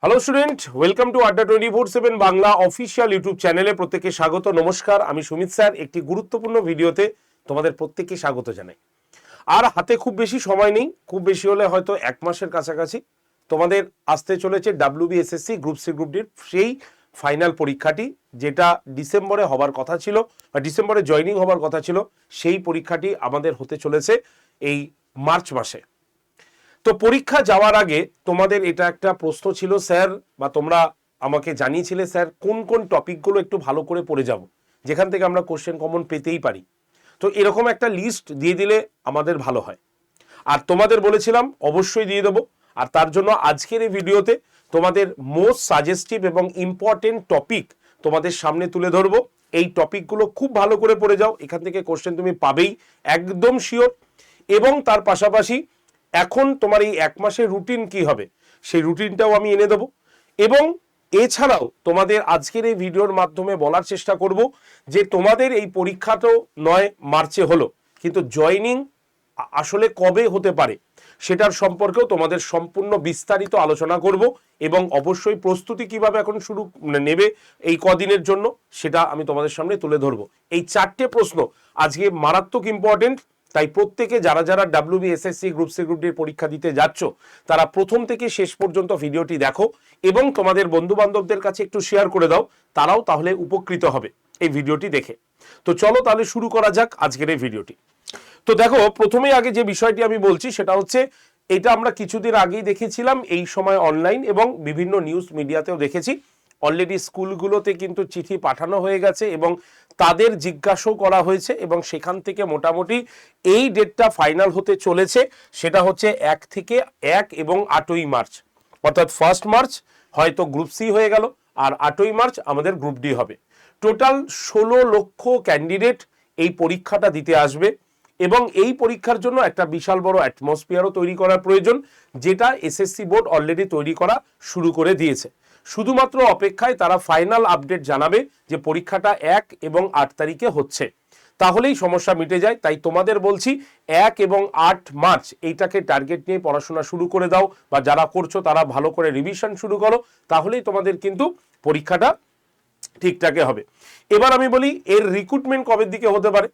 Hello student, welcome to আড্ডা 24/7 Bangla official YouTube চ্যানেলে প্রত্যেককে স্বাগত। নমস্কার, আমি সুমিত স্যার। একটি গুরুত্বপূর্ণ ভিডিওতে তোমাদের প্রত্যেককে স্বাগত জানাই। আর হাতে খুব বেশি সময় নেই, খুব বেশি হলে হয়তো এক মাসের কাছাকাছি তোমাদের আসতে চলেছে WBSSC গ্রুপ সি গ্রুপ ডির সেই ফাইনাল পরীক্ষাটি, যেটা ডিসেম্বরে হবার কথা ছিল বা ডিসেম্বরে জয়নিং হবার কথা ছিল। সেই পরীক্ষাটি আমাদের হতে চলেছে এই মার্চ মাসে। তো পরীক্ষা যাওয়ার আগে তোমাদের এটা একটা প্রশ্ন ছিল স্যার, বা তোমরা আমাকে জানিয়েছিলে স্যার কোন কোন টপিকগুলো একটু ভালো করে পড়ে যাব, যেখান থেকে আমরা কোশ্চেন কমন পেতেই পারি। তো এরকম একটা লিস্ট দিয়ে দিলে আমাদের ভালো হয়। আর তোমাদের বলেছিলাম অবশ্যই দিয়ে দেবো। আর তার জন্য আজকের এই ভিডিওতে তোমাদের মোস্ট সাজেস্টিভ এবং ইম্পর্টেন্ট টপিক তোমাদের সামনে তুলে ধরবো। এই টপিকগুলো খুব ভালো করে পড়ে যাও, এখান থেকে কোশ্চেন তুমি পাবেই, একদম শিওর। এবং তার পাশাপাশি এখন তোমার এই এক মাসের রুটিন কি হবে সেই রুটিনটাও আমি এনে দেবো। এবং এছাড়াও তোমাদের আজকের এই ভিডিওর মাধ্যমে বলার চেষ্টা করব যে তোমাদের এই পরীক্ষা তো 9 মার্চে হলো, কিন্তু জয়নিং আসলে কবে হতে পারে সেটার সম্পর্কেও তোমাদের সম্পূর্ণ বিস্তারিত আলোচনা করব। এবং অবশ্যই প্রস্তুতি কিভাবে এখন শুরু নেবে এই কদিনের জন্য সেটা আমি তোমাদের সামনে তুলে ধরবো। এই 4টে প্রশ্ন আজকে মারাত্মক ইম্পর্টেন্ট, তাই প্রত্যেকে যারা যারা WBSSC গ্রুপ সি গ্রুপ ডির পরীক্ষা দিতে যাচ্ছ তারা প্রথম থেকে শেষ পর্যন্ত ভিডিওটি দেখো এবং তোমাদের বন্ধু বান্ধবদের কাছে একটু শেয়ার করে দাও, তারাও তাহলে উপকৃত হবে এই ভিডিওটি দেখে। তো চলো তাহলে শুরু করা যাক আজকের এই ভিডিওটি। তো দেখো, প্রথমেই আগে যে বিষয়টি আমি বলছি সেটা হচ্ছে, এটা আমরা কিছুদিন আগেই দেখেছিলাম, এই সময় অনলাইন এবং বিভিন্ন নিউজ মিডিয়াতেও দেখেছি। অলরেডি স্কুলগুলোতে কিন্তু চিঠি পাঠানো হয়ে গেছে এবং তাদের জিজ্ঞাসাও করা হয়েছে এবং সেখান থেকে মোটামুটি এই ডেটটা ফাইনাল হতে চলেছে। সেটা হচ্ছে 1 থেকে 1 এবং 8ই মার্চ, অর্থাৎ 1 মার্চ হয়তো গ্রুপ সি হয়ে গেল আর 8ই মার্চ আমাদের গ্রুপ ডি হবে। টোটাল 16 লক্ষ ক্যান্ডিডেট এই পরীক্ষাটা দিতে আসবে এবং এই পরীক্ষার জন্য একটা বিশাল বড় অ্যাটমসফিয়ারও তৈরি করার প্রয়োজন, যেটা এসএসসি বোর্ড অলরেডি তৈরি করা শুরু করে দিয়েছে। শুধুমাত্র অপেক্ষায় তারা ফাইনাল আপডেট জানাবে যে পরীক্ষাটা 1 এবং 8 তারিখে হচ্ছে, তাহলেই সমস্যা মিটে যায়। তাই তোমাদের বলছি 1 এবং 8 মার্চ এইটাকে টার্গেট নিয়ে পড়াশোনা শুরু করে দাও, বা যারা করছো তারা ভালো করে রিভিশন শুরু করো, তাহলেই তোমাদের কিন্তু পরীক্ষাটা ঠিকঠাকই হবে। এবার আমি বলি এর রিক্রুটমেন্ট কবের দিকে হতে পারে।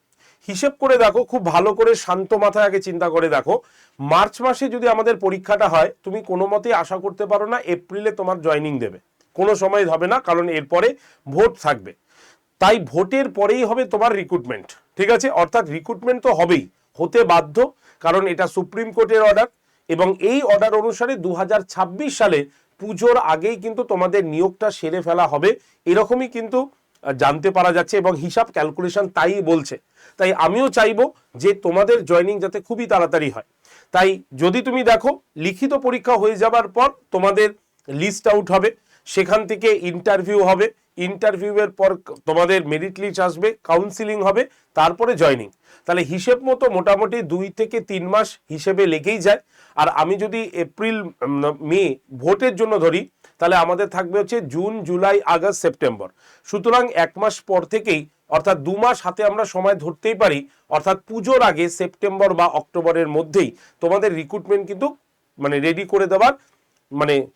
হিসেব করে দেখো, খুব ভালো করে শান্ত মাথায় আগে চিন্তা করে দেখো, মার্চ মাসে যদি আমাদের পরীক্ষাটা হয়, তুমি কোনো মতেই আশা করতে পারো না এপ্রিলে তোমার জয়নিং দেবে, কোনো সময় হবে না, কারণ এরপরে ভোট থাকবে। তাই ভোটের পরেই হবে তোমার রিক্রুটমেন্ট, ঠিক আছে? অর্থাৎ রিক্রুটমেন্ট তো হবেই, হতে বাধ্য, কারণ এটা সুপ্রিম কোর্টের অর্ডার এবং এই অর্ডার অনুসারে 2026 সালে পুজোর আগেই কিন্তু তোমাদের নিয়োগটা সেরে ফেলা হবে, এরকমই কিন্তু জানতে পারা যাচ্ছে এবং হিসাব ক্যালকুলেশন তাই বলছে। তাই আমিও চাইবো যে তোমাদের জয়নিং যাতে খুবই তাড়াতাড়ি হয়। তাই যদি তুমি দেখো, লিখিত পরীক্ষা হয়ে যাবার পর তোমাদের লিস্ট আউট হবে, সেখান থেকে ইন্টারভিউ হবে, ইন্টারভিউয়ের পর তোমাদের মেরিট লিস্ট আসবে, কাউন্সিলিং হবে, তারপরে জয়নিং। তাহলে হিসেব মতো মোটামুটি 2 থেকে 3 মাস হিসেবে লেগেই যায়। আর আমি যদি এপ্রিল মে ভোটের জন্য ধরি, তাহলে আমাদের থাকবে হচ্ছে জুন জুলাই আগস্ট সেপ্টেম্বর। সুতরাং 1 মাস পর থেকেই, অর্থাৎ 2 মাস হাতে আমরা সময় ধরতেই পারি, অর্থাৎ পুজোর আগে সেপ্টেম্বর বা অক্টোবরের মধ্যেই তোমাদের রিক্রুটমেন্ট কিন্তু রেডি করে দেওয়ার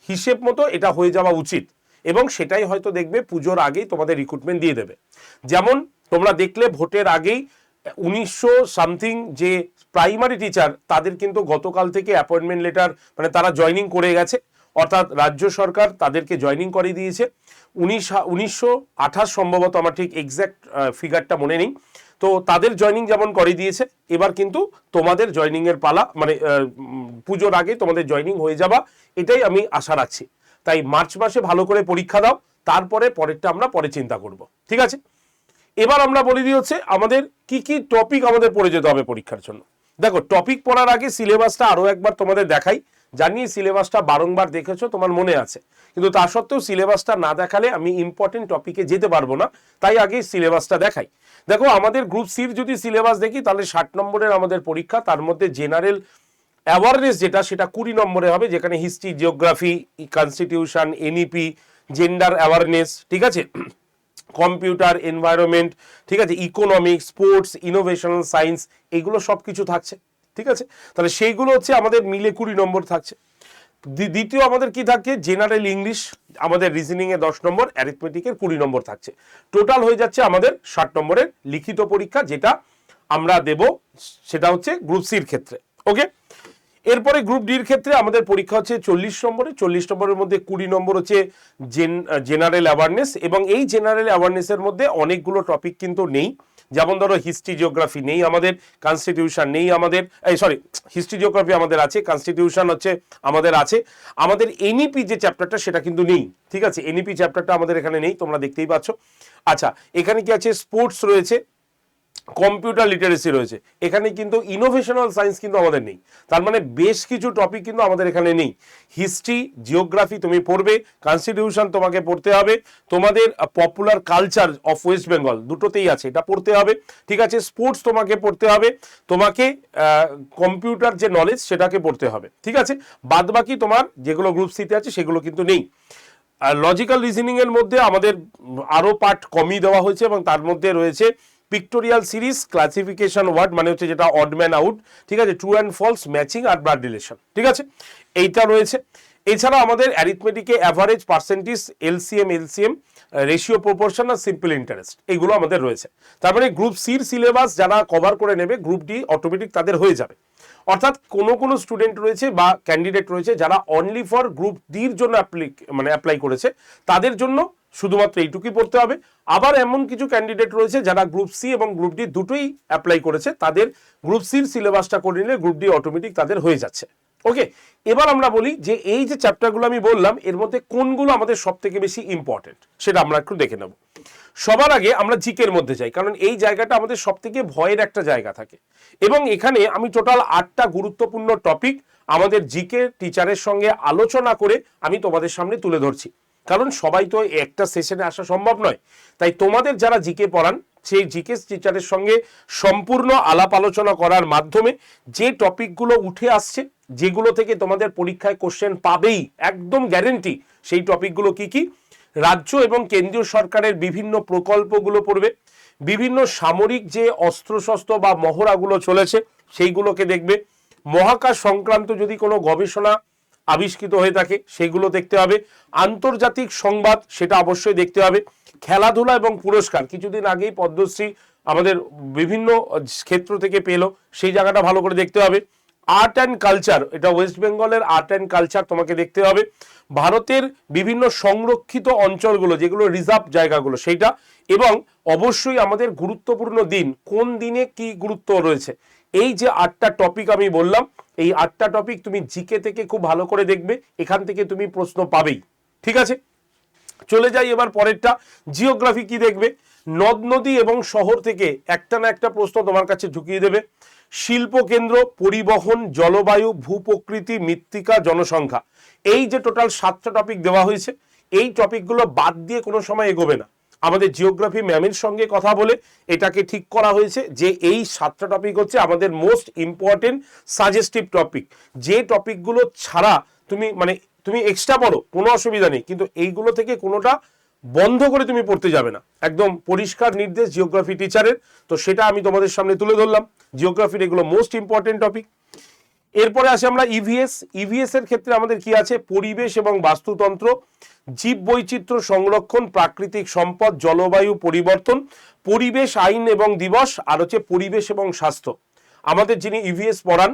হিসেব মতো এটা হয়ে যাওয়া উচিত। এবং সেটাই হয়তো দেখবে পুজোর আগেই তোমাদের রিক্রুটমেন্ট দিয়ে দেবে। যেমন তোমরা দেখলে ভোটের আগেই 1900 সামথিং যে প্রাইমারি টিচার, তাদের কিন্তু গতকাল থেকে অ্যাপয়েন্টমেন্ট লেটার তারা জয়নিং করে গেছে, অর্থাৎ রাজ্য সরকার তাদেরকে জয়নিং করিয়ে দিয়েছে। 1928 সম্ভবত, আমার ঠিক এক্স্যাক্ট ফিগারটা মনে নেই। তো তাদের জয়নিং যেমন করিয়ে দিয়েছে, এবার কিন্তু তোমাদের জয়নিং এর পালা, পুজোর আগে তোমাদের জয়নিং হয়ে যাবা, এটাই আমি আশা রাখছি। তাই মার্চ মাসে ভালো করে পরীক্ষা দাও, তারপরে পরেরটা আমরা পরে চিন্তা করব, ঠিক আছে? এবার আমরা বলে দিই হচ্ছে আমাদের কি কি টপিক আমাদের পড়ে যেতে হবে পরীক্ষার জন্য। দেখো, টপিক পড়ার আগে সিলেবাসটা আরো একবার তোমাদের দেখাই। জানি সিলেবাসটা বারংবার দেখেছো, তোমার মনে আছে, কিন্তু তা সত্ত্বেও সিলেবাসটা না দেখালে আমি ইম্পর্টেন্ট টপিকে যেতে পারবো না, তাই আগে সিলেবাসটা দেখাই। দেখো, আমাদের গ্রুপ সির যদি সিলেবাস দেখি, তাহলে 60 নম্বরের আমাদের পরীক্ষা, তার মধ্যে জেনারেল অ্যাওয়ারনেস যেটা, সেটা 20 নম্বরে হবে, যেখানে history, geography, constitution, NEP, gender awareness, ঠিক আছে, কম্পিউটার, এনভায়রনমেন্ট, ঠিক আছে, ইকোনমিক্স, স্পোর্টস, ইনোভেশনাল সায়েন্স, এগুলো সব কিছু থাকছে, ঠিক আছে? তাহলে সেইগুলো হচ্ছে আমাদের মিলে 20 নম্বর থাকছে। দ্বিতীয় আমাদের কি থাকে, জেনারেল ইংলিশ, আমাদের রিজনিং এ 10 নম্বর, অ্যারিথমেটিকের 20 নম্বর থাকছে। টোটাল হয়ে যাচ্ছে আমাদের 60 নম্বরের লিখিত পরীক্ষা, যেটা আমরা দেব, সেটা হচ্ছে গ্রুপ সির ক্ষেত্রে। ওকে, এরপরে গ্রুপ ডির ক্ষেত্রে আমাদের পরীক্ষা হচ্ছে 40 নম্বরে। 40 নম্বরের মধ্যে 20 নম্বর হচ্ছে জেনারেল অ্যাওয়ারনেস, এবং এই জেনারেল অ্যাওয়ারনেসের মধ্যে অনেকগুলো টপিক কিন্তু নেই। যেমন ধরো হিস্ট্রি জিওগ্রাফি নেই আমাদের, কনস্টিটিউশন নেই আমাদের, হিস্ট্রি জিওগ্রাফি আমাদের আছে, কনস্টিটিউশন হচ্ছে আমাদের আছে, আমাদের এনইপি যে চ্যাপ্টারটা সেটা কিন্তু নেই। ঠিক আছে, এনইপি চ্যাপ্টারটা আমাদের এখানে নেই, তোমরা দেখতেই পাচ্ছ। আচ্ছা, এখানে কি আছে, স্পোর্টস রয়েছে, কম্পিউটার লিটারেসি রয়েছে, এখানে কিন্তু ইনোভেশনাল সায়েন্স কিন্তু আমাদের নেই। তার মানে বেশ কিছু টপিক কিন্তু আমাদের এখানে নেই। হিস্ট্রি জিওগ্রাফি তুমি পড়বে, কনস্টিটিউশন তোমাকে পড়তে হবে, তোমাদের popular culture of West Bengal দুটোতেই আছে, এটা পড়তে হবে। ঠিক আছে, স্পোর্টস তোমাকে পড়তে হবে, তোমাকে কম্পিউটার যে নলেজ সেটাকে পড়তে হবে। ঠিক আছে, বাদ বাকি তোমার যেগুলো গ্রুপ সিতে আছে সেগুলো কিন্তু নেই। লজিক্যাল রিজনিং এর মধ্যে আমাদের আরো পার্ট কমই দেওয়া হয়েছে, এবং তার মধ্যে রয়েছে পিক্টোরিয়াল সিরিজ, ক্লাসিফিকেশন ওয়ার্ড মানে হচ্ছে যেটা অড ম্যান আউট, ঠিক আছে, ট্রু অ্যান্ড ফলস, ম্যাচিং আর ব্লাড রিলেশন। ঠিক আছে, এইটা রয়েছে। এছাড়া আমাদের অ্যারিথমেটিকে average, percentage, LCM, ratio proportion আর সিম্পল ইন্টারেস্ট, এইগুলো আমাদের রয়েছে। তার মানে গ্রুপ সির সিলেবাস যারা কভার করে নেবে, গ্রুপ ডি অটোমেটিক তাদের হয়ে যাবে। অর্থাৎ কোনো স্টুডেন্ট রয়েছে বা ক্যান্ডিডেট রয়েছে যারা অনলি ফর গ্রুপ ডির জন্য অ্যাপ্লাই করেছে, তাদের জন্য শুধুমাত্র এইটুকুই পড়তে হবে। আবার এমন কিছু ক্যান্ডিডেট রয়েছে যারা গ্রুপ সি এবং গ্রুপ ডি দুটোই অ্যাপ্লাই করেছে, তাদের গ্রুপ সির সিলেবাসটা করে নিলে গ্রুপ ডি অটোমেটিক তাদের হয়ে যাচ্ছে। ওকে, এবার আমরা বলি যে এই যে চ্যাপ্টারগুলো আমি বললাম এর মধ্যে কোনগুলো আমাদের সব থেকে বেশি ইম্পর্টেন্ট, সেটা আমরা একটু দেখে নেব। সবার আগে আমরা জিকের মধ্যে যাই, কারণ এই জায়গাটা আমাদের সব থেকে ভয়ের একটা জায়গা থাকে, এবং এখানে আমি টোটাল 8টা গুরুত্বপূর্ণ টপিক আমাদের জিকে টিচারের সঙ্গে আলোচনা করে আমি তোমাদের সামনে তুলে ধরছি। কারণ সবাই তো একটা সেশনে আসা সম্ভব নয়, তাই তোমাদের যারা জিকে পড়ান সেই জিকে টিচারের সঙ্গে সম্পূর্ণ আলাপ আলোচনা করার মাধ্যমে যে টপিকগুলো উঠে আসছে, যেগুলো থেকে তোমাদের পরীক্ষায় কোশ্চেন পাবেই একদম গ্যারেন্টি, সেই টপিকগুলো কি কি, রাজ্য এবং কেন্দ্রীয় সরকারের বিভিন্ন প্রকল্পগুলো পড়বে, বিভিন্ন সামরিক যে অস্ত্রশস্ত্র বা মহড়াগুলো চলেছে সেইগুলোকে দেখবে, মহাকাশ সংক্রান্ত যদি কোনো গবেষণা আবিষ্কৃত হয়ে থাকে সেগুলো দেখতে হবে, আন্তর্জাতিক সংবাদ সেটা অবশ্যই দেখতে হবে, খেলাধুলা এবং পুরস্কার, কিছুদিন আগেই পদ্মশ্রী আমাদের বিভিন্ন ক্ষেত্র থেকে পেলো, সেই জায়গাটা ভালো করে দেখতে হবে, আর্ট অ্যান্ড কালচার, এটা ওয়েস্ট বেঙ্গলের আর্ট অ্যান্ড কালচার তোমাকে দেখতে হবে, ভারতের বিভিন্ন সংরক্ষিত অঞ্চলগুলো যেগুলো রিজার্ভ জায়গাগুলো সেইটা, এবং অবশ্যই আমাদের গুরুত্বপূর্ণ দিন, কোন দিনে কি গুরুত্ব রয়েছে, এই যে 8টা টপিক আমি বললাম, এই 8টা টপিক তুমি জিকে থেকে খুব ভালো করে দেখবে, এখান থেকে তুমি প্রশ্ন পাবেই। ঠিক আছে, চলে যাই এবার পরেরটা, জিওগ্রাফি কি দেখবে, নদ নদী এবং শহর থেকে একটা না একটা প্রশ্ন তোমার কাছে ঢুকিয়ে দেবে, শিল্প কেন্দ্র, পরিবহন, জলবায়ু, ভূপ্রকৃতি, মৃত্তিকা, জনসংখ্যা, এই যে টোটাল 7টা টপিক দেওয়া হয়েছে, এই টপিকগুলো বাদ দিয়ে কোনো সময় এগোবে না। আমাদের জিওগ্রাফি ম্যামের সঙ্গে কথা বলে এটাকে ঠিক করা হয়েছে যে এই 7টা টপিক হচ্ছে আমাদের মোস্ট ইম্পর্টেন্ট সাজেস্টিভ টপিক, যে টপিকগুলো ছাড়া তুমি এক্সট্রা পড়ো কোনো অসুবিধা নেই, কিন্তু এইগুলো থেকে কোনোটা বন্ধ করে তুমি পড়তে যাবে না, একদম পরিষ্কার নির্দেশ জিওগ্রাফি টিচারের। তো সেটা আমি তোমাদের সামনে তুলে ধরলাম, জিওগ্রাফির এগুলো মোস্ট ইম্পর্টেন্ট টপিক। এরপরে আসে আমরা ইভিএস এর ক্ষেত্রে আমাদের কি আছে, পরিবেশ এবং বাস্তুতন্ত্র, জীব বৈচিত্র্য সংরক্ষণ, প্রাকৃতিক সম্পদ, জলবায়ু পরিবর্তন, পরিবেশ আইন এবং দিবস, আর হচ্ছে পরিবেশ এবং স্বাস্থ্য। আমাদের যিনি ইভিএস পড়ান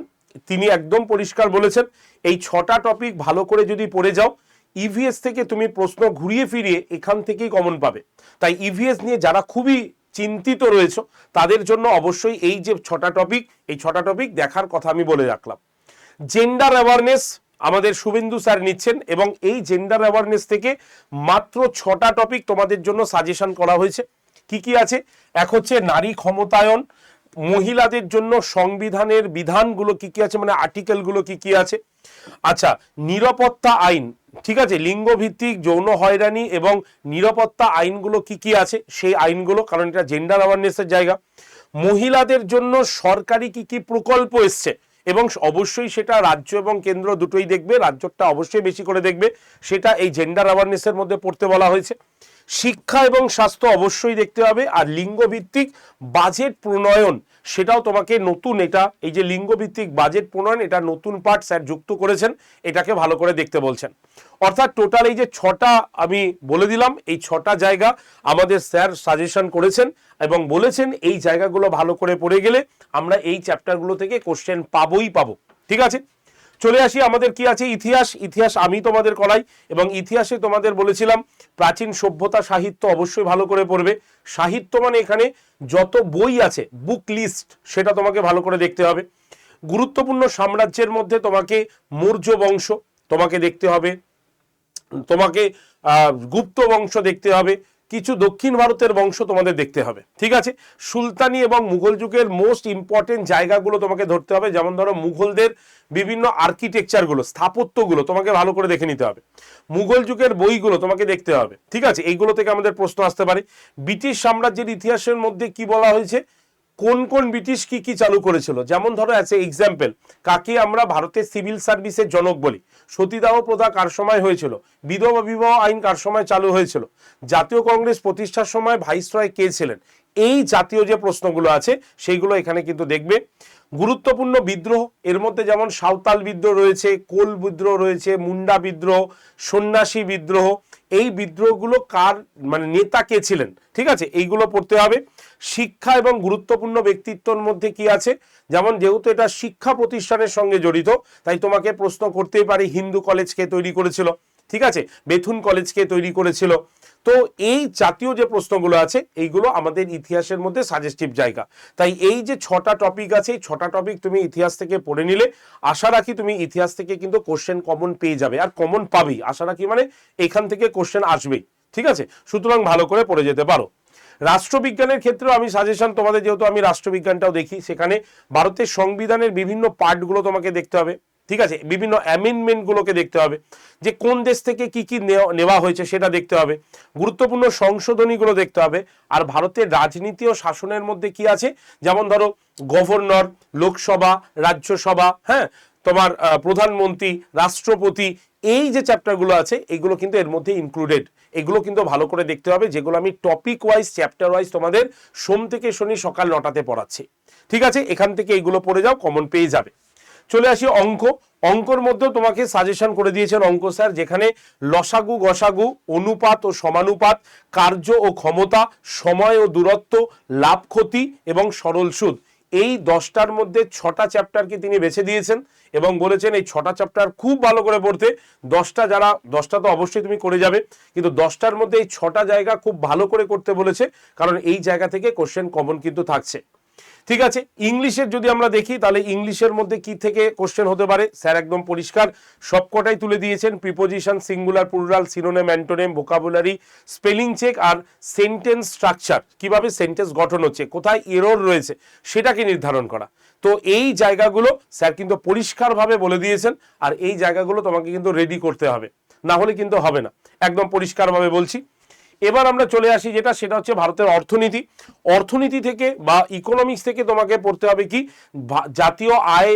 তিনি একদম পরিষ্কার বলেছেন এই 6টা টপিক ভালো করে যদি পড়ে যাও, ইভিএস থেকে তুমি প্রশ্ন ঘুরিয়ে ফিরিয়ে এখান থেকেই কমন পাবে। তাই ইভিএস নিয়ে যারা খুবই চিন্তিত রয়েছে তাদের জন্য অবশ্যই এই যে 6টা টপিক, এই 6টা টপিক দেখার কথা আমি বলে রাখলাম। জেন্ডার অ্যাওয়ারনেস আমাদের শুভেন্দু স্যার নিচ্ছেন, এবং এই জেন্ডার অ্যাওয়ারনেস থেকে মাত্র 6টা টপিক তোমাদের জন্য সাজেশন করা হয়েছে। কি কি আছে, এক হচ্ছে নারী ক্ষমতায়ন, মহিলাদের জন্য সংবিধানের বিধানগুলো কি কি আছে, মানে আর্টিকেলগুলো কি কি আছে। আচ্ছা, নিরাপত্তা আইন, ঠিক আছে, লিঙ্গভিত্তিক যৌন হয়রানি এবং নিরাপত্তা আইনগুলো কি কি আছে সেই আইনগুলো, কারণ এটা জেন্ডার অ্যাওয়ারনেসের জায়গা। মহিলাদের জন্য সরকারি কি কি প্রকল্প এসছে, এবং অবশ্যই সেটা রাজ্য এবং কেন্দ্র দুটোই দেখবে, রাজ্যটা অবশ্যই বেশি করে দেখবে, সেটা এই জেন্ডার অ্যাওয়ারনেসের মধ্যে পড়তে বলা হয়েছে। শিক্ষা এবং স্বাস্থ্য অবশ্যই দেখতে হবে, আর লিঙ্গভিত্তিক বাজেট প্রণয়ন সেটাও তোমাকে নতুন, এটা এই যে লিঙ্গভিত্তিক বাজেট প্রণয়ন এটা নতুন পার্ট স্যার যুক্ত করেছেন, এটাকে ভালো করে দেখতে বলছেন। অর্থাৎ টোটাল এই যে 6টা আমি বলে দিলাম, এই 6টা জায়গা আমাদের স্যার সাজেশন করেছেন এবং বলেছেন এই জায়গাগুলো ভালো করে পড়ে গেলে আমরা এই চ্যাপ্টারগুলো থেকে কোশ্চেন পাবোই পাবো। ঠিক আছে, চলে আসি আমাদের কি আছে ইতিহাস। ইতিহাস আমি তোমাদের করাই এবং ইতিহাসে তোমাদের বলেছিলাম প্রাচীন সভ্যতা সাহিত্য অবশ্যই ভালো করে পড়বে। সাহিত্য মানে এখানে যত বই আছে বুক লিস্ট সেটা তোমাকে ভালো করে দেখতে হবে। গুরুত্বপূর্ণ সাম্রাজ্যের মধ্যে তোমাকে মৌর্য বংশ তোমাকে দেখতে হবে, তোমাকে গুপ্ত বংশ দেখতে হবে, কিছু দক্ষিণ ভারতের বংশ তোমাদের দেখতে হবে। ঠিক আছে, সুলতানি এবং মুঘল যুগের মোস্ট ইম্পর্টেন্ট জায়গাগুলো তোমাকে ধরতে হবে, যেমন ধরো মুঘলদের বিভিন্ন আর্কিটেকচারগুলো স্থাপত্যগুলো তোমাকে ভালো করে দেখে নিতে হবে, মুঘল যুগের বইগুলো তোমাকে দেখতে হবে। ঠিক আছে, এইগুলো থেকে আমাদের প্রশ্ন আসতে পারে। ব্রিটিশ সাম্রাজ্যের ইতিহাসের মধ্যে কি বলা হয়েছে, কোন কোন ব্রিটিশ কি কি চালু করেছিল, যেমন ধরো অ্যাজ এ এক্সাম্পল কাকে আমরা ভারতের সিভিল সার্ভিসের জনক বলি, সতীদাহ প্রথা কার সময় হয়েছিল, বিধবা বিবাহ আইন কার সময় চালু হয়েছিল, জাতীয় কংগ্রেস প্রতিষ্ঠার সময় ভাইসরয় কে ছিলেন, এই জাতীয় যে প্রশ্নগুলো আছে সেইগুলো এখানে কিন্তু দেখবে। গুরুত্বপূর্ণ বিদ্রোহ এর মধ্যে যেমন সাঁওতাল বিদ্রোহ রয়েছে, কোল বিদ্রোহ রয়েছে, মুন্ডা বিদ্রোহ, সন্ন্যাসী বিদ্রোহ, এই বিদ্রোহগুলো কার মানে নেতা কে ছিলেন। ঠিক আছে, এইগুলো পড়তে হবে। শিক্ষা এবং গুরুত্বপূর্ণ ব্যক্তিত্বর মধ্যে কি আছে, যেমন যেহেতু এটা শিক্ষা প্রতিষ্ঠানের সঙ্গে জড়িত তাই তোমাকে প্রশ্ন করতেই পারে হিন্দু কলেজ কে তৈরি করেছিল, ঠিক আছে, বেথুন কলেজ কে তৈরি করেছিল। তো এই জাতীয় যে প্রশ্নগুলো আছে এইগুলো আমাদের ইতিহাসের মধ্যে সাজেস্টিভ জায়গা। তাই এই যে 6টা টপিক আছে এই 6টা টপিক তুমি ইতিহাস থেকে পড়ে নিলে আশা রাখি তুমি ইতিহাস থেকে কিন্তু কোশ্চেন কমন পেয়ে যাবে, আর কমন পাবেই আশা রাখি, মানে এখান থেকে কোশ্চেন আসবেই। ঠিক আছে, সুতরাং ভালো করে পড়ে যেতে পারো। রাষ্ট্রবিজ্ঞানের ক্ষেত্রেও আমি সাজেশন তোমাদের, যেহেতু আমি রাষ্ট্রবিজ্ঞানটাও দেখি, সেখানে ভারতের সংবিধানের বিভিন্ন পার্টগুলো তোমাকে দেখতে হবে। ঠিক আছে, বিভিন্ন অ্যামেন্ডমেন্ট গুলোকে দেখতে হবে, যে কোন দেশ থেকে কি কি নেওয়া হয়েছে সেটা দেখতে হবে, গুরুত্বপূর্ণ সংশোধনীগুলো দেখতে হবে। আর ভারতের রাজনীতি ও শাসনের মধ্যে কি আছে, যেমন ধরো গভর্নর, লোকসভা, রাজ্যসভা, হ্যাঁ, তোমার প্রধানমন্ত্রী, রাষ্ট্রপতি, এই যে চ্যাপ্টারগুলো আছে এগুলো কিন্তু এর মধ্যে ইনক্লুডেড। এগুলো কিন্তু ভালো করে দেখতে হবে, যেগুলো আমি টপিক ওয়াইজ চ্যাপ্টার ওয়াইজ তোমাদের সোম থেকে শনি সকাল 9টাতে পড়াচ্ছি। ঠিক আছে, এখান থেকে এইগুলো পড়ে যাও, কমন পেয়ে যাবে। চলে আসি অঙ্ক। অঙ্কর মধ্যেও তোমাকে সাজেশন করে দিয়েছেন অঙ্ক স্যার, যেখানে লসাগু, গসাগু, অনুপাত ও সমানুপাত, কার্য ও ক্ষমতা, সময় ও দূরত্ব, লাভ ক্ষতি এবং সরল সুদ, এই 10টার মধ্যে 6টা চ্যাপ্টারকে তিনি বেছে দিয়েছেন এবং বলেছেন এই 6টা চ্যাপ্টার খুব ভালো করে পড়তে। 10টা তো অবশ্যই তুমি করে যাবে, কিন্তু 10টার মধ্যে এই 6টা জায়গা খুব ভালো করে করতে বলেছে, কারণ এই জায়গা থেকে কোশ্চেন কমন কিন্তু থাকছে। ঠিক আছে, ইংলিশের যদি আমরা দেখি তাহলে ইংলিশের মধ্যে কি থেকে কোশ্চেন হতে পারে, স্যার একদম পরিষ্কার সবকটাই তুলে দিয়েছেন। Preposition, singular, plural, synonym, antonym, vocabulary, spelling check আর সেন্টেন্স স্ট্রাকচার, কিভাবে সেন্টেন্স গঠন হচ্ছে, কোথায় এরর রয়েছে সেটাকে নির্ধারণ করা। তো এই জায়গাগুলো স্যার কিন্তু পরিষ্কারভাবে বলে দিয়েছেন, আর এই জায়গাগুলো তোমাকে কিন্তু রেডি করতে হবে, না হলে কিন্তু হবে না, একদম পরিষ্কারভাবে বলছি। এবার আমরা চলে আসি সেটা হচ্ছে ভারতের অর্থনীতি। অর্থনীতি থেকে বা ইকোনমিক্স থেকে তোমাকে পড়তে হবে কি, জাতীয় আয়,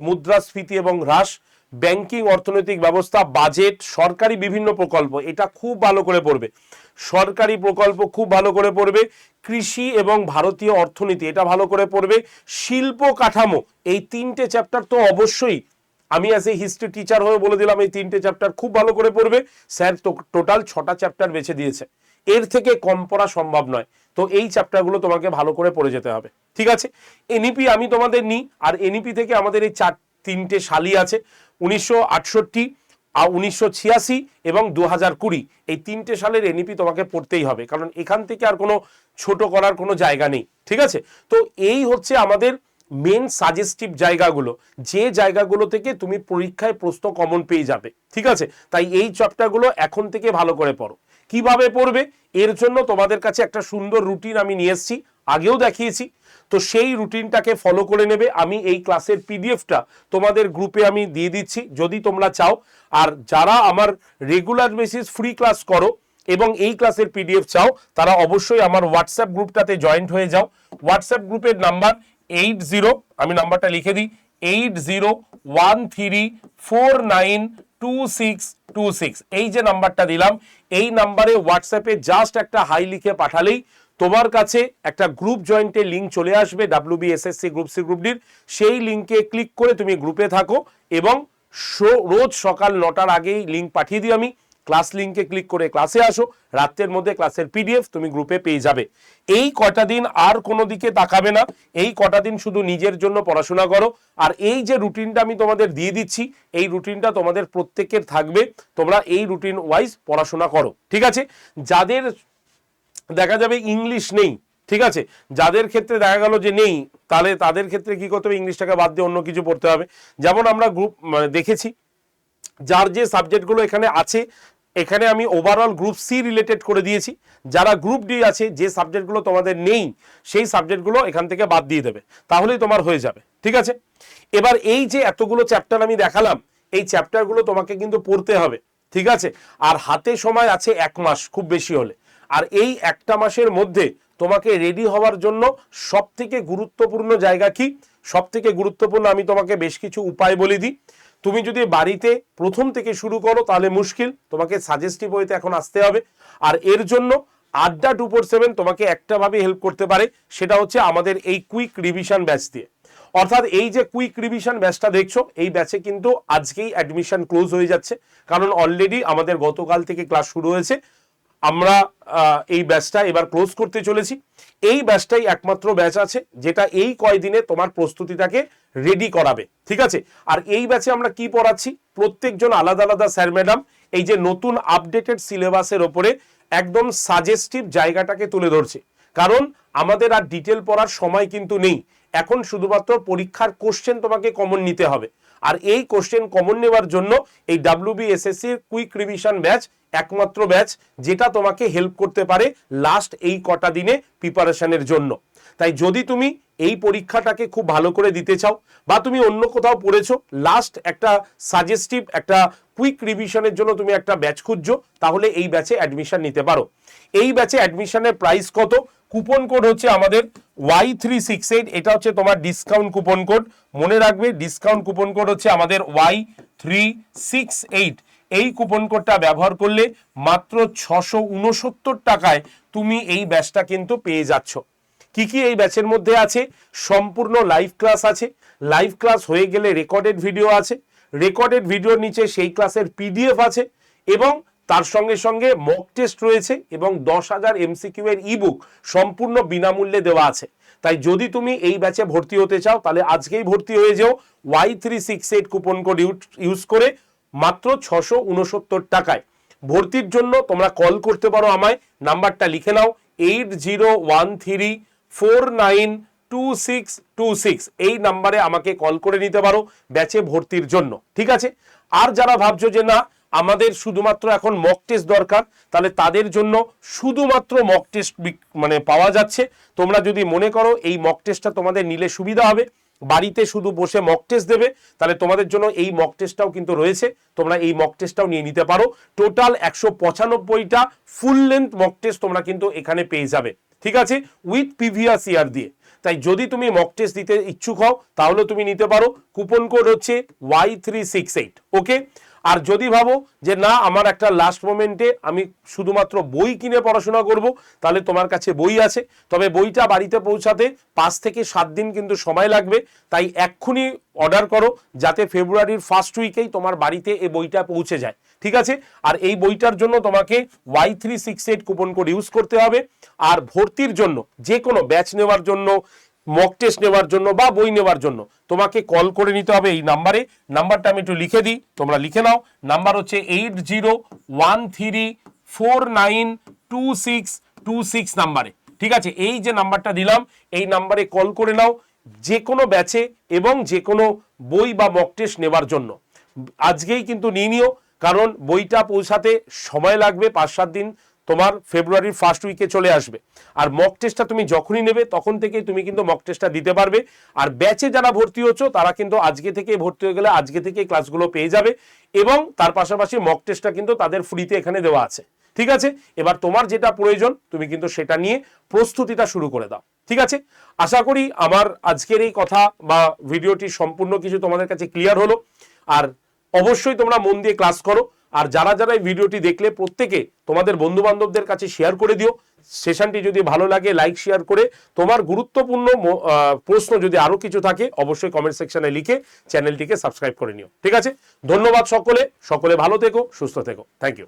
মুদ্রাস্ফীতি এবং হ্রাস, ব্যাংকিং, অর্থনৈতিক ব্যবস্থা, বাজেট, সরকারি বিভিন্ন প্রকল্প, এটা খুব ভালো করে পড়বে, সরকারি প্রকল্প খুব ভালো করে পড়বে, কৃষি এবং ভারতীয় অর্থনীতি এটা ভালো করে পড়বে, শিল্প কাঠামো, এই 3টে চ্যাপ্টার তো অবশ্যই আমি অ্যাজ এ হিস্ট্রি টিচার হয়ে বলে দিলাম এই 3টে চ্যাপ্টার খুব ভালো করে পড়বে। স্যার টোটাল 6টা চ্যাপ্টার বেছে দিয়েছে, এর থেকে কম পড়া সম্ভব নয়, তো এই চ্যাপ্টারগুলো তোমাকে ভালো করে পড়ে যেতে হবে। ঠিক আছে, এনইপি আমি তোমাদের নিই, আর এনইপি থেকে আমাদের এই 3টে সালি আছে, 1968, 1986 এবং 2020, এই 3টে সালের এনইপি তোমাকে পড়তেই হবে, কারণ এখান থেকে আর কোনো ছোট করার কোনো জায়গা নেই। ঠিক আছে, তো এই হচ্ছে আমাদের মেন সাজেস্টিভ জায়গাগুলো, যে জায়গাগুলো থেকে তুমি পরীক্ষায় প্রশ্ন কমন পেয়ে যাবে। ঠিক আছে, তাই এই চ্যাপ্টারগুলো এখন থেকে ভালো করে পড়ো। কিভাবে পড়বে, এর জন্য তোমাদের কাছে একটা সুন্দর রুটিন আমি নিয়ে এসেছি, আগেও দেখিয়েছি, তো সেই রুটিনটাকে ফলো করে নেবে। আমি এই ক্লাসের পিডিএফটা তোমাদের গ্রুপে আমি দিয়ে দিচ্ছি যদি তোমরা চাও, আর যারা আমার রেগুলার বেসিস ফ্রি ক্লাস করো এবং এই ক্লাসের পিডিএফ চাও তারা অবশ্যই আমার হোয়াটসঅ্যাপ গ্রুপটাতে জয়েন্ট হয়ে যাও। হোয়াটসঅ্যাপ গ্রুপের নাম্বার 80, আমি নাম্বারটা লিখে দিই, 801349 2626 এই যে নাম্বারটা দিলাম, এই নাম্বারে হোয়াটসঅ্যাপে জাস্ট একটা হাই লিখে পাঠালেই তোমার কাছে একটা গ্রুপ জয়েন্টের লিঙ্ক চলে আসবে, WBSSC গ্রুপ সি গ্রুপ ডির। সেই লিঙ্কে ক্লিক করে তুমি গ্রুপে থাকো এবং রোজ সকাল 9টার আগেই লিঙ্ক পাঠিয়ে দিই আমি। ক্লাস লিঙ্কে ক্লিক করে ক্লাসে আসো, রাতের মধ্যে ক্লাসের PDF তুমি গ্রুপে পেয়ে যাবে। এই কটা দিন আর কোনো দিকে তাকাবে না, এই কটা দিন শুধু নিজের জন্য পড়াশোনা করো। আর এই যে রুটিনটা আমি তোমাদের দিয়ে দিচ্ছি, এই রুটিনটা তোমাদের প্রত্যেকের থাকবে, তোমরা এই রুটিন ওয়াইজ পড়াশোনা করো, ঠিক আছে। যাদের দেখা যাবে ইংলিশ নেই, ঠিক আছে, যাদের ক্ষেত্রে দেখা গেল যে নেই, তাহলে তাদের ক্ষেত্রে কি করতে হবে, ইংলিশটাকে বাদ দিয়ে অন্য কিছু পড়তে হবে। যেমন আমরা গ্রুপ দেখেছি, যার যে সাবজেক্টগুলো এখানে আছে, এখানে আমি ওভারঅল গ্রুপ সি রিলেটেড করে দিয়েছি। যারা গ্রুপ ডি আছে, যে সাবজেক্টগুলো তোমাদের নেই, সেই সাবজেক্টগুলো এখান থেকে বাদ দিয়ে দেবে, তাহলেই তোমার হয়ে যাবে, ঠিক আছে। এবার এই যে এতগুলো চ্যাপ্টার আমি দেখালাম, এই চ্যাপ্টারগুলো তোমাকে কিন্তু পড়তে হবে, ঠিক আছে। আর হাতে সময় আছে 1 মাস খুব বেশি হলে। আর এই একটা মাসের মধ্যে তোমাকে রেডি হওয়ার জন্য সব থেকে গুরুত্বপূর্ণ জায়গা কি, সব থেকে গুরুত্বপূর্ণ আমি তোমাকে বেশ কিছু উপায় বলে দিই। তুমি যদি বাড়িতে প্রথম থেকে শুরু করো তাহলে মুশকিল, তোমাকে সাজেস্টিভ ওয়েতে এখন আসতে হবে। আর এর জন্য আড্ডা 247 তোমাকে একটা ভাবে হেল্প করতে পারে, সেটা হচ্ছে আমাদের এই কুইক রিভিশন ব্যাচ দিয়ে। অর্থাৎ এই যে কুইক রিভিশন ব্যাচটা দেখছো, এই ব্যাচে কিন্তু আজকেই অ্যাডমিশন ক্লোজ হয়ে যাচ্ছে, কারণ অলরেডি আমাদের গতকাল থেকে ক্লাস শুরু হয়েছে। আমরা এই ব্যাচটা এবার ক্লোজ করতে চলেছি। এই ব্যাচটাই একমাত্র ব্যাচ আছে যেটা এই কয়দিনে তোমার প্রস্তুতিটাকে রেডি করাবে, ঠিক আছে। আর এই ব্যাচে আমরা কি পড়াচ্ছি, প্রত্যেকজন আলাদা আলাদা স্যার ম্যাডাম এই যে নতুন আপডেটেড সিলেবাসের ওপরে একদম সাজেস্টিভ জায়গাটাকে তুলে ধরছে। কারণ আমাদের আর ডিটেল পড়ার সময় কিন্তু নেই, এখন শুধুমাত্র পরীক্ষার কোশ্চেন তোমাকে কমন নিতে হবে। আর এই কোশ্চেন কমন নেওয়ার জন্য এই WBSSC কুইক রিভিশন ব্যাচ একমাত্র ব্যাচ যেটা তোমাকে হেল্প করতে পারে লাস্ট এই কটা দিনে প্রিপারেশনের জন্য। তাই যদি তুমি এই পরীক্ষাটাকে খুব ভালো করে দিতে চাও, বা তুমি অন্য কোথাও পড়েছো, লাস্ট একটা সাজেস্টিভ একটা কুইক রিভিশনের জন্য তুমি একটা ব্যাচ খুঁজছো, তাহলে এই ব্যাচে অ্যাডমিশন নিতে পারো। এই ব্যাচে অ্যাডমিশনের প্রাইস কত, কুপন কোড হচ্ছে আমাদের Y368, এটা হচ্ছে তোমার ডিসকাউন্ট কুপন কোড, মনে রাখবে ডিসকাউন্ট কুপন কোড হচ্ছে আমাদের Y368। এই কুপন কোডটা ব্যবহার করলে মাত্র 669 টাকায় তুমি এই ব্যাচটা কিন্তু পেয়ে যাচ্ছ। কি কি এই ব্যাচের মধ্যে আছে, সম্পূর্ণ লাইভ ক্লাস আছে, লাইভ ক্লাস হয়ে গেলে রেকর্ডেড ভিডিও আছে, রেকর্ডেড ভিডিওর নিচে সেই ক্লাসের PDF আছে, এবং তার সঙ্গে সঙ্গে মক টেস্ট রয়েছে, এবং 10,000 MCQ এর ইবুক সম্পূর্ণ বিনামূল্যে দেওয়া আছে। তাই যদি তুমি এই ব্যাচে ভর্তি হতে চাও, তাহলে আজকেই ভর্তি হয়ে যাও Y368 কুপন কোড ইউজ করে মাত্র 669 টাকায়। ভর্তির জন্য তোমরা কল করতে পারো আমায়, নাম্বারটা লিখে নাও 8013492626, এই নাম্বারে আমাকে কল করে নিতে পারো ব্যাচে ভর্তির জন্য, ঠিক আছে। আর যারা ভাবছো যে না আমাদের শুধুমাত্র এখন মক টেস্ট দরকার, তাহলে তাদের জন্য শুধুমাত্র মক টেস্ট মানে পাওয়া যাচ্ছে। তোমরা যদি মনে করো এই মক টেস্টটা তোমাদের নিলে সুবিধা হবে, বাড়িতে শুধু বসে মক টেস্ট দেবে, তাহলে তোমাদের জন্য এই মক টেস্টটাও কিন্তু রয়েছে, তোমরা এই মক টেস্টটাও নিয়ে নিতে পারো। টোটাল 195টা ফুল লেন্থ মক টেস্ট তোমরা কিন্তু এখানে পেয়ে যাবে, ঠিক আছে, উইথ প্রিভিয়াস ইয়ার দিয়ে। তাই যদি তুমি মক টেস্ট দিতে ইচ্ছুক হও তাহলে তুমি নিতে পারো, কুপন কোড হচ্ছে Y368, ওকে। আর যদি ভাবো যে না আমার একটা লাস্ট মোমেন্টে আমি শুধুমাত্র বই কিনে পড়াশোনা করব, তাহলে তোমার কাছে বই আছে, তবে বইটা বাড়িতে পৌঁছাতে 5 থেকে 7 দিন কিন্তু সময় লাগবে। তাই এক্ষুনি অর্ডার করো, যাতে ফেব্রুয়ারির ফার্স্ট উইকেই তোমার বাড়িতে এই বইটা পৌঁছে যায়, ঠিক আছে। আর এই বইটার জন্য তোমাকে Y368 কুপন কোড ইউজ করতে হবে। আর ভর্তির জন্য, যে কোনো ব্যাচ নেওয়ার জন্য, মক টেস্ট নেওয়ার জন্য বা বই নেওয়ার জন্য তোমাকে কল করে নিতে হবে এই নাম্বারে। নাম্বারটা আমি একটু লিখে দিই, তোমরা লিখে নাও। নাম্বার হচ্ছে 8013492626 নাম্বারে, ঠিক আছে। এই যে নাম্বারটা দিলাম, এই নাম্বারে কল করে নাও যে কোনো ব্যাচে এবং যে কোনো বই বা মক টেস্ট নেওয়ার জন্য। আজকেই কিন্তু নিয়ে নিও, কারণ বইটা পৌঁছাতে সময় লাগবে 5-7 দিন, তোমার ফেব্রুয়ারির ফার্স্ট উইকে চলে আসবে। আর মক টেস্টটা তুমি যখনই নেবে তখন থেকেই তুমি কিন্তু মক টেস্টটা দিতে পারবে। আর ব্যাচে যারা ভর্তি হচ্ছ তারা কিন্তু আজকে থেকেই ভর্তি হয়ে গেলে আজকে থেকেই ক্লাসগুলো পেয়ে যাবে, এবং তার পাশাপাশি মক টেস্টটা কিন্তু তাদের ফ্রিতে এখানে দেওয়া আছে, ঠিক আছে। এবার তোমার যেটা প্রয়োজন তুমি কিন্তু সেটা নিয়ে প্রস্তুতিটা শুরু করে দাও, ঠিক আছে। আশা করি আমার আজকের এই কথা বা ভিডিওটি সম্পূর্ণ কিছু তোমাদের কাছে ক্লিয়ার হলো। আর অবশ্যই তোমরা মন দিয়ে ক্লাস করো। আর যারা যারা এই ভিডিওটি দেখলে প্রত্যেকে তোমাদের বন্ধু বান্ধবদের কাছে শেয়ার করে দিও। সেশনটি যদি ভালো লাগে লাইক শেয়ার করে, তোমার গুরুত্বপূর্ণ প্রশ্ন যদি আরো কিছু থাকে অবশ্যই কমেন্ট সেকশনে লিখে চ্যানেলটিকে সাবস্ক্রাইব করে নিও। ঠিক আছে, ধন্যবাদ সকলে, সকলে ভালো থেকো, সুস্থ থেকো। Thank you.